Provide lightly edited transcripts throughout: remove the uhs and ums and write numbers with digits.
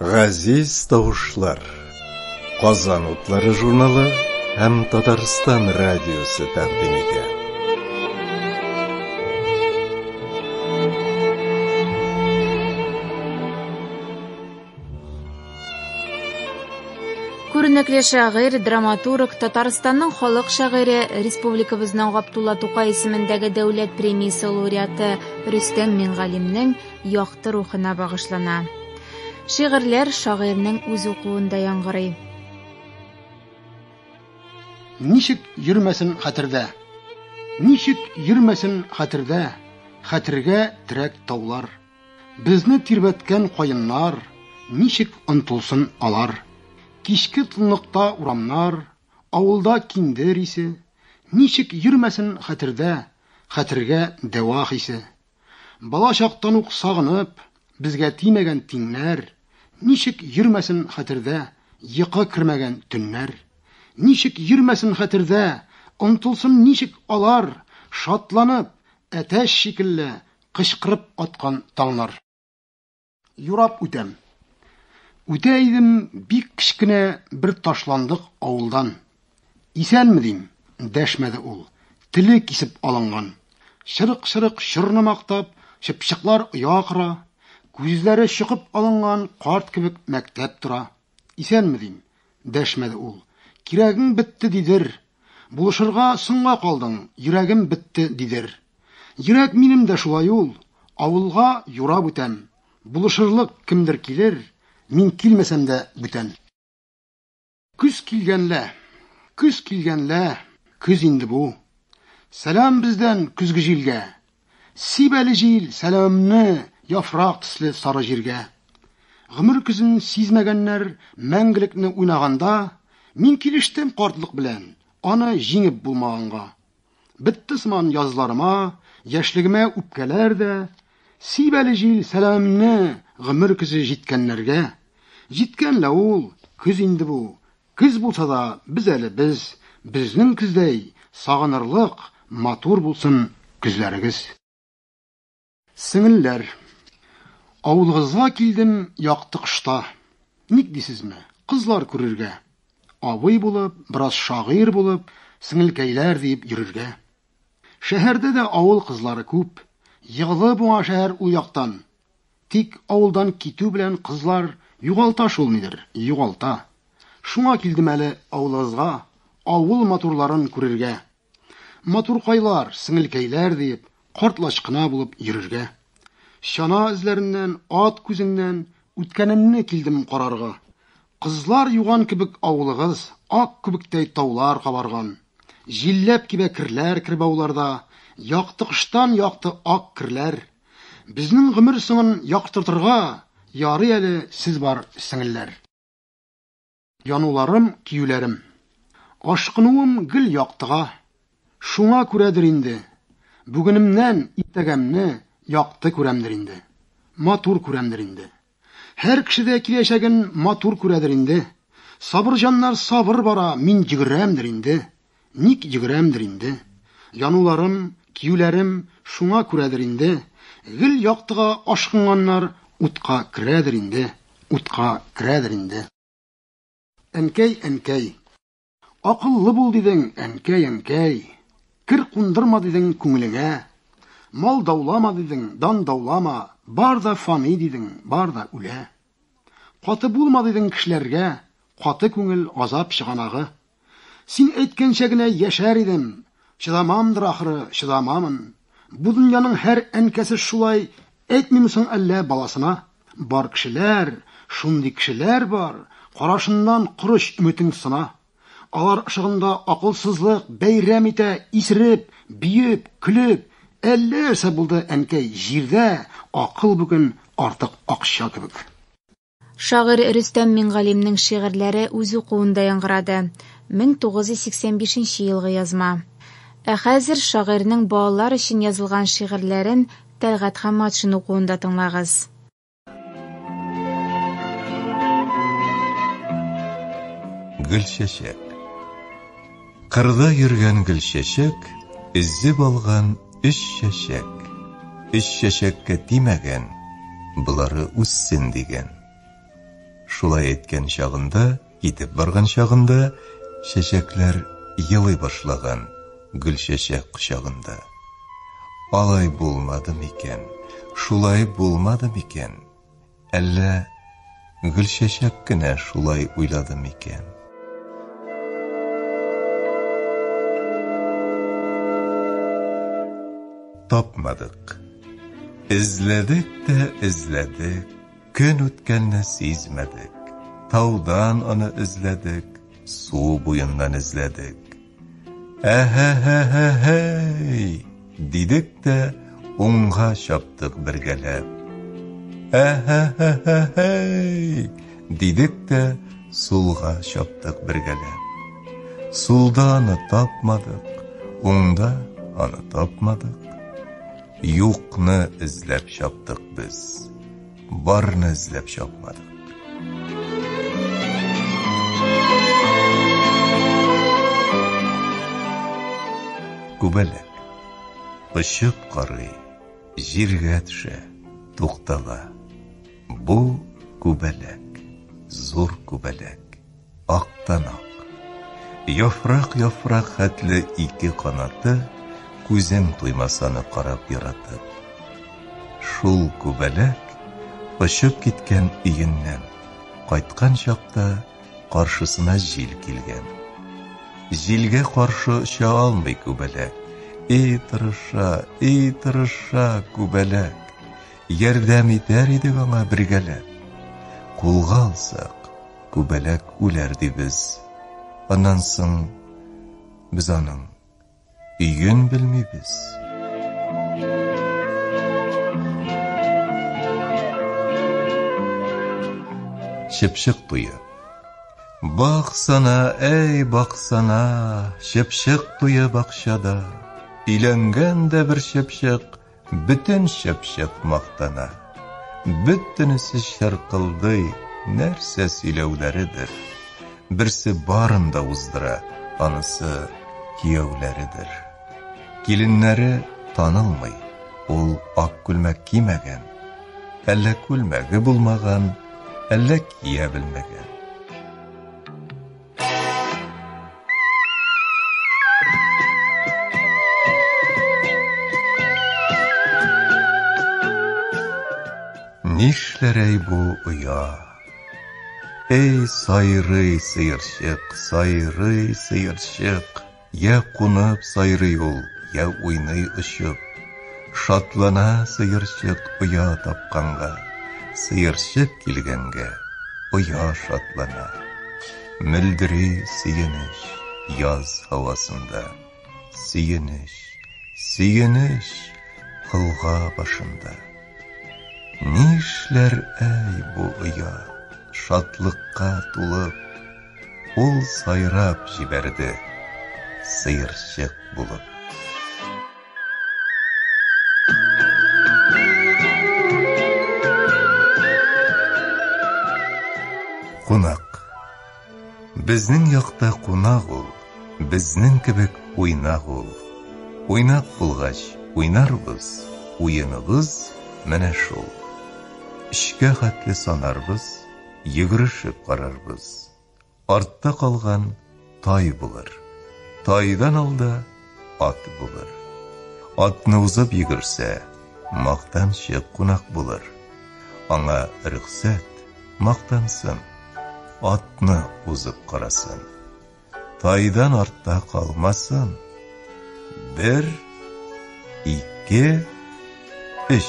Газиз тавышлар, Казан утлары журналы һәм Татарстан радиосы тәкъдим итә. Күренекле шагыйрь, драматург, Татарстанның халык шагыйре, республикабызның Габдулла Тукай исемендәге дәүләт премиясе лауреаты Рөстәм Мингалимнең якты рухына багышлана. Шигырьләр шагыйрьнең үз укуында яңгырый. Ничек йөрмәсен хәтердә? Ничек йөрмәсен хәтердә? Хәтергә терәк таулар. Безне тирбәткән каеннар, ничек онтылсын алар? Кичке тынлыкта урамнар, авылда киндер исе. Ничек йөрмәсен хәтердә? Хәтергә дәва хисе. Бала чактан ук сагынып, безгә тимәгән тиңнәр. Ничек йөрмәсен хәтердә? Йокы кермәгән төннәр. Ничек йөрмәсен хәтердә? Онтылсын ничек алар? Шатланып, әтәч шикелле кычкырып аткан таңнар. Юрап үтәм. Үтә идем бик кичкенә бер ташландык авылдан. Исәнме дим? Дәшмәде ул. Теле кисеп алынган. Шырык-шырык шырны мактап, чыпчыклар оякыра. Күзләре чыгып алынган карт кебек мәктәп тора. Исәнме дим? Дәшмәде ул. Кирәгең бетте дидер. Булышырга соңга калдың. Йөрәгем бетте дидер. Йөрәк минем дә шулай ул. Авылга юрап үтәм. Булышырлык кемдер килер. Мин килмәсәм дә бүтән. Күз килгәнлә, күз инде бу. Сәлам бездән күзге җилгә. Сибәле җил сәламны яфрак төсле сары җиргә. Гомер күзен сизмәгәннәр мәңгелекне уйнаганда, мин килештем картлык белән, аны җиңеп булмаганга. Битте сыман язларыма, яшьлегемә үпкәләр дә, сибәле җил сәламны гомер күзе җиткәннәргә. Җиткәнлә ул, күз инде бу. Күз булса да без әле безнең күздәй сагынырлык, матур булсын күзләрегез. Сеңелләр, авылыгызга килдем якты кышта. Ник дисезме? Кызлар күрергә. Абый булып, бераз шагыйрь булып, сеңелкәйләр дип йөрергә. Шәһәрдә дә авыл кызлары күп. Йыгылы буңа шәһәр ул яктан. Тик авылдан китү белән кызлар югалта шул нидер, югалта. Шуңа килдем әле авылыгызга, авыл матурларын күрергә. Матуркайлар, сеңелкәйләр дип, картлачкына булып йөрергә. Шана эзләреннән, ат күзеннән үткәнемне килдем карарга. Кызлар юган кебек авылыгыз, ак күбектәй таулар кабарган. Җилләп кибә кирләр кирбауларда, якты кыштан якты ак кирләр. Безнең гомер соңын яктыртырга ярый әле сез бар сеңелләр. Януларым, киюләрем. Ашкынуым гел яктыга. Шуңа күрәдер инде. Бүгенемнән иртәгәмне якты күрәмдер инде. Матур күрәмдер инде. Һәр кешедә киләчәген матур күрәдер инде. Сабыр җаннар сабыр бара, мин җигрәмдер инде. Ник җигрәмдер инде. Януларым, киюләрем шуңа күрәдер инде. Гел яктыга ашкынганнар утка керәдер инде. Утка керәдер инде. Әнкәй, акыллы бул дидең, әнкәй. Кир кундырма дидең күңелеңә. Мал даулама дидең, дан даулама. Бар да фани дидең, бар да үлә. Каты булма дидең кешеләргә, каты күңел азап чыганагы. Син әйткәнчә генә яшәр идем. Чыдамамдыр ахыры, чыдамамын. Бу дөньяның һәр әнкәсе шулай әйтмимсең әллә баласына? Бар кешеләр, шундый кешеләр бар. Карашыннан курыш үмитең сына. Алар ышыгында акылсызлык бәйрәм итә, исереп, биеп, көлеп. Әлләрсә булды әнкәй җирдә, акыл бүген артык акча кебек. Шагыйрь Рөстәм Мингалимнең шигырьләре үз укуында яңгырады. 1985 елгы язма. Ә хәзер шагыйрьнең балалар өчен язылган шигырьләрен Тәлгать Хамматшин укуында тыңлагыз. Гөлчәчәк. Кырда йөргән гөлчәчәк, эзеп алган Үч чәчәккә тимәгән, булары үссен дигән. Шулай әйткән чагында, китеп барган чагында, чәчәкләр елый башлаган, гүл чәчәк кочагында. Алай булмады микән, шулай булмады микән? Әллә гүл чәчәк кенә шулай уйлады микән? Тапмадык. Эзләдек тә эзләдек, көн үткәнне сизмәдек. Таудан аны эзләдек, су буеннан эзләдек. Әһә-һә-һә-һәй, дидек тә уңга чаптык бергәләп. Әһә-һә-һә-һәй, дидек тә сулга чаптык бергәләп. Сулда аны тапмадык, уңда аны тапмадык. Юкны эзләп чаптык без, барны эзләп чапмадык. Күбәләк, ышык карый, җиргә төшә, туктала. Бу күбәләк, зур күбәләк, актан-ак. Яфрак хәтле ике канаты, күзең туймасаны карап яратып. Шул күбәләк очып киткән өеннән, кайткан чакта каршысына җил килгән. Җилгә каршы оча алмый күбәләк. Тырыша күбәләк. Ярдәм итәр идек аңа бергәләп. Кулга алсак, күбәләк үләр дибез. Аннан соң без аның өен белмибез. Чыпчык туйы. Баксана, эй баксана, чыпчык туйы бакчада. Өйләнгән дә бер чыпчык, бүтән чыпчык мактана. Бөтенесе шаркылдый, нәрсә сөйләүләридер. Берсе барын да уздыра, анысы кияүләридер. Киленнәре танылмый, ул ак күлмәк кимәгән. Әллә күлмәге булмаган, әллә кия белмәгән. Нишләрәй бу оя? Эй сайрый сыерчык, я кунып сайрый ул, я уйный очып. Шатлана сыерчык оя тапканга, сыерчык килгәнгә, оя шатлана. Мөлдери сөенеш яз һавасында, сөенеш кылга башында. Нишләр әй бу оя, шатлыкка тулып, ул сайрап җибәрде, сыерчык булып. Кунак. Безнең якта кунак ул, безнең кебек уйнак ул. Уйнак булгач, уйнарбыз, уеныбыз менә шул. Эшкә хәтле санарбыз, йөгерешеп карарбыз. Артта калган тай булыр. Тайдан алда ат булыр. Атны узып йөгерсә, мактанчы кунак булыр. Аңа рөхсәт, мактансын, атны узып карасын. Тайдан артта калмасын. 1, 2, 3.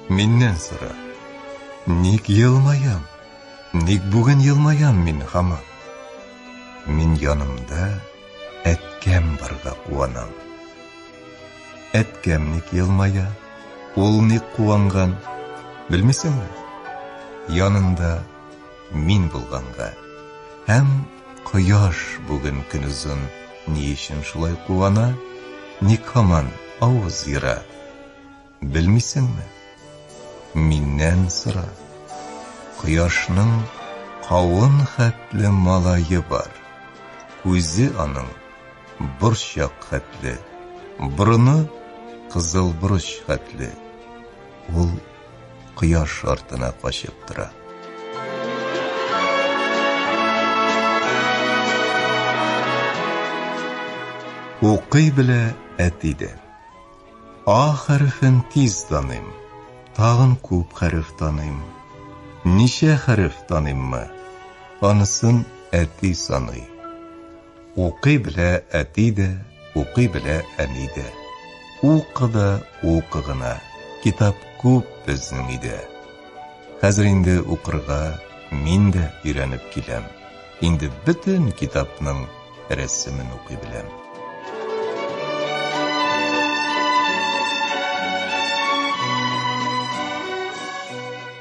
Миннән сора. Ник елмаям? Ник бүген елмаям мин һаман? Мин янымда әткәм барга куанам. Әткәм ник елмая? Ул ник куанган? Белмисеңме? Янында мин булганга. Һәм кояш бүген көнүзен ни өчен шулай куана? Ник һаман авыз йыра? Белмисеңме? Миннән сора. Кояшның Кавын хәтле малайы бар. Күзе аның борчак хәтле. Бурыны кызыл бурыч хәтле. Ул кояш артына качып тора. Укый белә әтиде. А хәрефен тиз таныйм. Тагын күп хәреф таныйм. Ничә хәреф таныйммы? Анысын әти саный. Укый белә әтиде, укый белә әниде. Укыда укыгына. Китап күп безнең иде. Хәзер инде укырга мин дә өйрәнеп киләм. Инде бөтен китапның рәсемен укый беләм.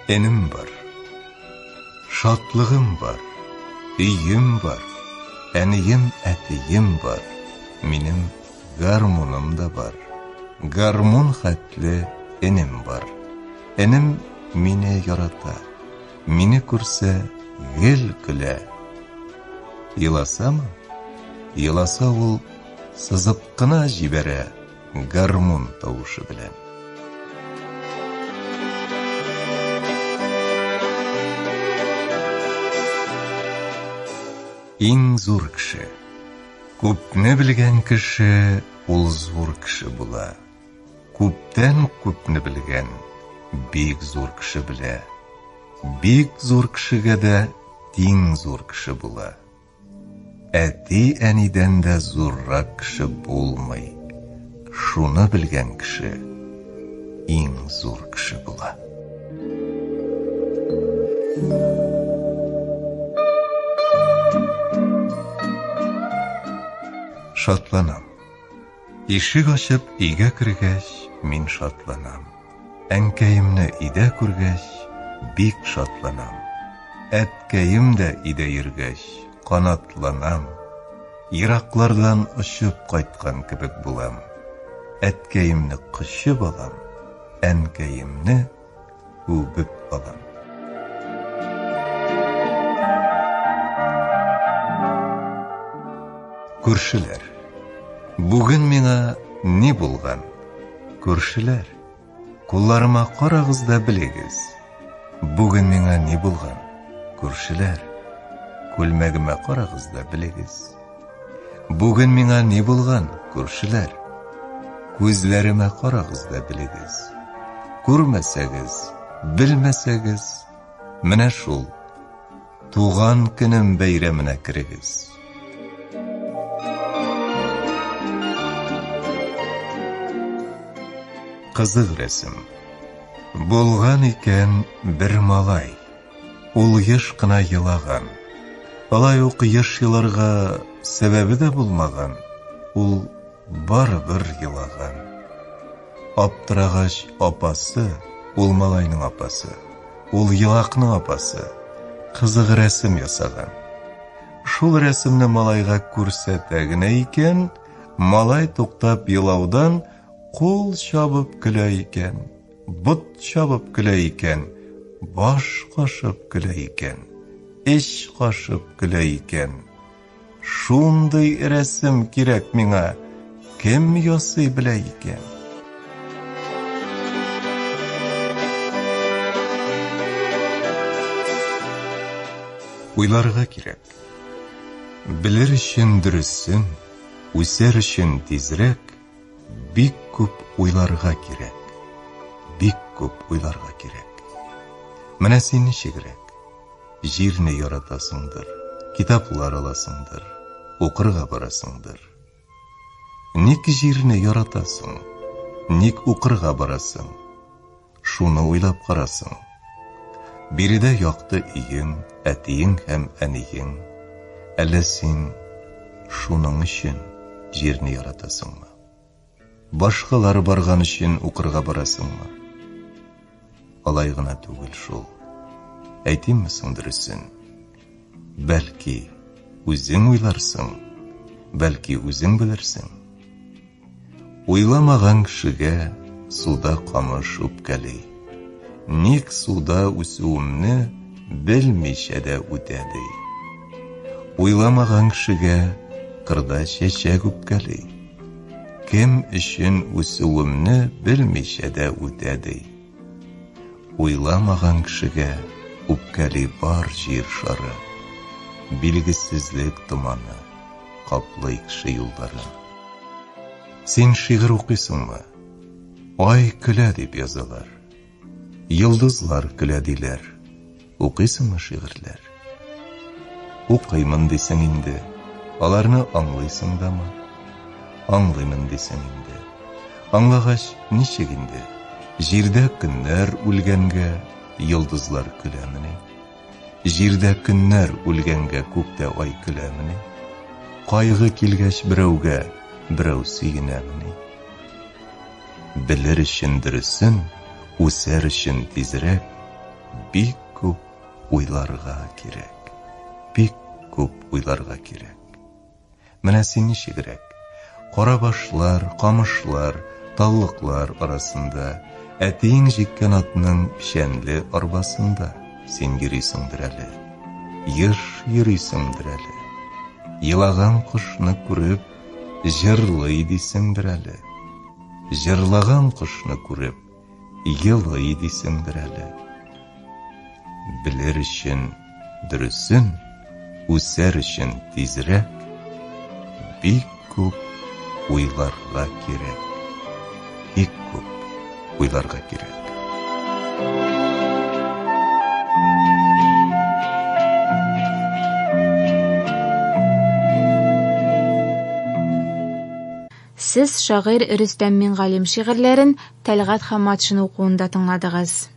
Энем бар. Шатлыгым бар. Өйем бар. Әнием, әтием бар. Минем гармуным да бар. Гармун хәтле энем бар. Энем мине ярата. Мине күрсә гел көлә. Еласамы? Еласа ул сызып кына җибәрә гармун тавышы белән. Иң зур кеше. Күпне белгән кеше ул зур кеше була. Күптән күпне белгән бик зур кеше белә. Бик зур кешегә дә тиң зур кеше була. Әти әнидән дә зуррак кеше булмый. Шуны белгән кеше иң зур кеше була. Шатланам. Ишек ачып өйгә кергәч, мин шатланам. Әнкәемне өйдә күргәч, бик шатланам. Әткәем дә өйдә йөргәч, канатланам. Ераклардан очып кайткан кебек булам. Әткәемне кочып алам, әнкәемне үбеп алам. Күршеләр. Бүген миңа ни булган? Күршеләр, кулларыма карагыз да белегез. Бүген миңа ни булган? Күршеләр, күлмәгемә карагыз да белегез. Бүген миңа ни булган? Күршеләр, күзләремә карагыз да белегез. Күрмәсәгез, белмәсәгез, менә шул туган көнем бәйрәменә кирегез. Кызык рәсем. Булган икән бер малай. Ул еш кына елаган. Алай ук еш еларга сәбәбе дә булмаган. Ул барыбер елаган. Аптырагач апасы, ул малайның апасы, ул елакның апасы, кызык рәсем ясаган. Шул рәсемне малайга күрсәтә генә икән, малай туктап елаудан кул чабып көлә икән, бот чабып көлә икән, баш кашып көлә икән, эч кашып көлә икән. Шундый рәсем кирәк миңа, кем ясый белә икән? Уйларга кирәк. Белер өчен дөресен, үсәр өчен тизрәк, бик күп уйларга кирәк. Бик күп уйларга кирәк. Менә син ничегрәк? Җирне яратасыңдыр, китаплар аласыңдыр, укырга барасыңдыр. Ник җирне яратасың? Ник укырга барасың? Шуны уйлап карасың. Биредә якты өең, әтиең һәм әниең. Әллә син шуның өчен җирне яратасыңмы? Башкалар барган өчен укырга барасыңмы? Алай гына түгел шул. Әйтимме соң дөресен? Бәлки үзең уйларсың, бәлки үзең белерсең. Уйламаган кешегә суда камыш үпкәли. Ник суда үсүемне белмичә дә үтәди. Уйламаган кешегә кырда чәчәк үпкәли. Кем өчен үсүемне белмичә дә үтәди. Уйламаган кешегә үпкәли бар җир шары. Билгесезлек томаны каплый кеше юллары. Син шигырь укыйсыңмы? Ай көлә дип язалар. Йолдызлар көлә диләр. Укыйсыңмы шигырьләр? Укыймын дисең инде, аларны аңлыйсың дамы? Аңлыймын дисең инде. Аңлагач ничек инде? Җирдә көннәр үлгәнгә йолдызлар көләмени? Җирдә көннәр үлгәнгә күктә ай көләмени? Кайгы килгәч берәүгә берәү сөенәмени? Белер өчен дөресен, үсәр өчен тизрәк, бик күп уйларга кирәк. Бик күп уйларга кирәк. Менә син ничегрәк? Кара башлар, камышлар, таллыклар арасында, әтиң җиккән атның пишәнле арбасында син йөрисеңдер әле. Еш йөрисеңдер әле. Елаган кошны күреп, җырлый дисеңдер әле. Җырлаган кошны күреп, елый дисеңдер әле. Белер өчен дөресен, үсәр өчен тизрәк, бик күп уйларга кирәк. Бик күп уйларга кирәк. Сез шагыйрь Рөстәм Мингалим шигырьләрен Тәлгать Хамматшин укуында тыңладыгыз.